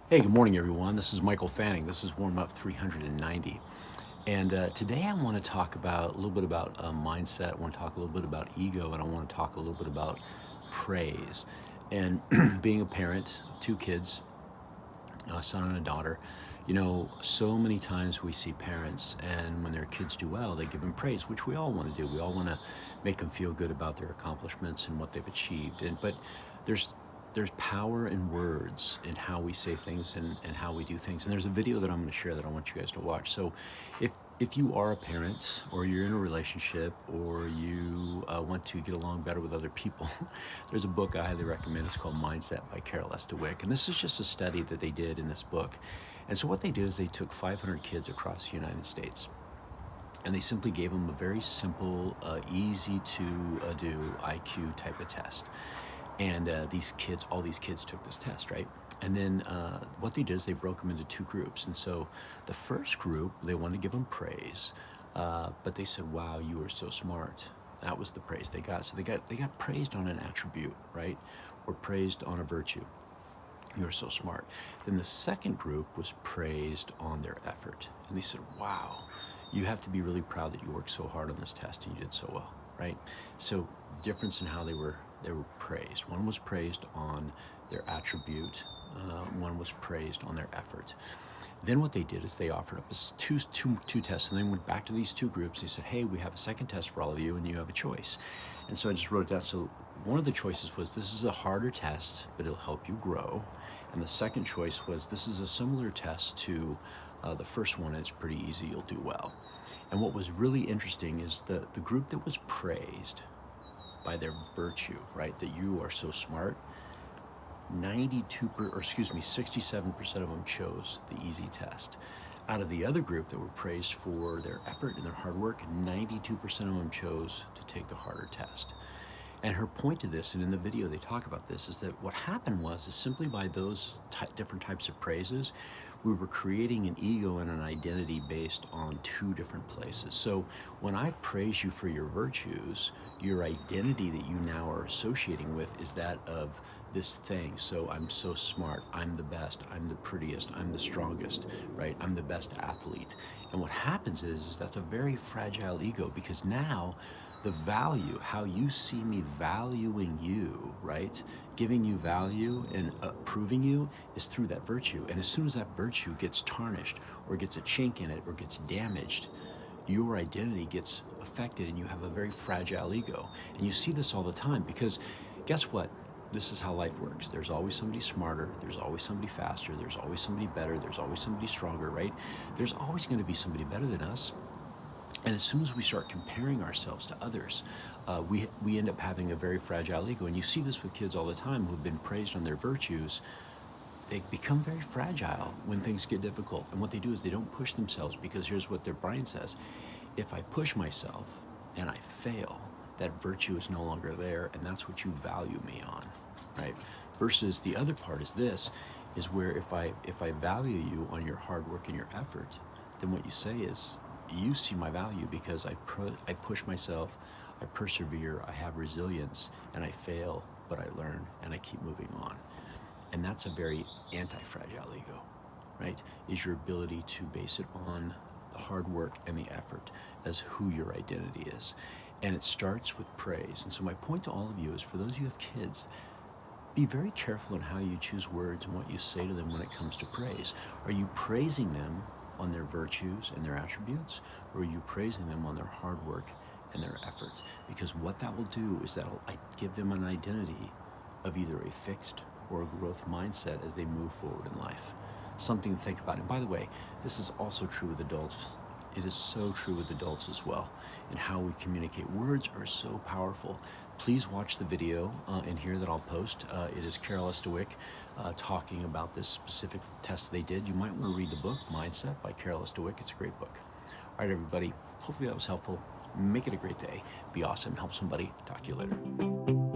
Hey, good morning, everyone. This is Michael Fanning. This is Warm Up 390. And today I want to talk about a little bit about mindset. I want to talk a little bit about ego, and I want to talk a little bit about praise. And being a parent of two kids, a son and a daughter, so many times we see parents, and when their kids do well, they give them praise, which we all want to do. We all want to make them feel good about their accomplishments and what they've achieved. But there's there's power in words in how we say things and how we do things. And there's a video that I'm going to share that I want you guys to watch. So if if you are a parent or you're in a relationship or you want to get along better with other people, there's a book I highly recommend. It's called Mindset by Carol S. DeWick. And this is just a study that they did in this book. And so what they did is they took 500 kids across the United States and they simply gave them a very simple, easy to do IQ type of test. And all these kids took this test, right? And then what they did is they broke them into two groups. And so the first group, they wanted to give them praise, but they said, "Wow, you are so smart." That was the praise they got. So they got praised on an attribute, right, or praised on a virtue. You're so smart. Then the second group was praised on their effort. And they said, "Wow, you have to be really proud that you worked so hard on this test and you did so well," right? So difference in how they were praised. One was praised on their attribute. One was praised on their effort. Then what they did is they offered up two tests, and then went back to these two groups. They said, "Hey, we have a second test for all of you, and you have a choice." And so I just wrote it down. So one of the choices was, "This is a harder test, but it'll help you grow." And the second choice was, "This is a similar test to the first one. It's pretty easy. You'll do well." And what was really interesting is the group that was praised by their virtue, right, that you are so smart, 67% of them chose the easy test. Out of the other group that were praised for their effort and their hard work, 92% of them chose to take the harder test. And her point to this, and in the video they talk about this, is that what happened was is simply by those different types of praises, we were creating an ego and an identity based on two different places. So when I praise you for your virtues, your identity that you now are associating with is that of this thing. So I'm so smart, I'm the best, I'm the prettiest, I'm the strongest, right? I'm the best athlete. And what happens is that's a very fragile ego, because now the value, how you see me valuing you, right? Giving you value and approving you is through that virtue. And as soon as that virtue gets tarnished or gets a chink in it or gets damaged, your identity gets affected and you have a very fragile ego. And you see this all the time because guess what? This is how life works. There's always somebody smarter. There's always somebody faster. There's always somebody better. There's always somebody stronger, right? There's always going to be somebody better than us. And as soon as we start comparing ourselves to others, we end up having a very fragile ego. And you see this with kids all the time who've been praised on their virtues. They become very fragile when things get difficult. And what they do is they don't push themselves, because here's what their brain says: if I push myself and I fail, that virtue is no longer there, and that's what you value me on, right? Versus the other part is this, is where if I value you on your hard work and your effort, then what you say is, you see my value because I push myself, I persevere, I have resilience, and I fail, but I learn and I keep moving on. And that's a very anti-fragile ego, right? Is your ability to base it on the hard work and the effort as who your identity is. And it starts with praise. And so my point to all of you is, for those of you who have kids, be very careful in how you choose words and what you say to them when it comes to praise. Are you praising them on their virtues and their attributes, or are you praising them on their hard work and their effort? Because what that will do is that'll give them an identity of either a fixed or a growth mindset as they move forward in life. Something to think about. And by the way, this is also true with adults. It is so true with adults as well, in how we communicate. Words are so powerful. Please watch the video in here that I'll post. It is Carol S. DeWick talking about this specific test they did. You might want to read the book, Mindset by Carol S. DeWick. It's a great book. All right, everybody. Hopefully that was helpful. Make it a great day. Be awesome. Help somebody. Talk to you later.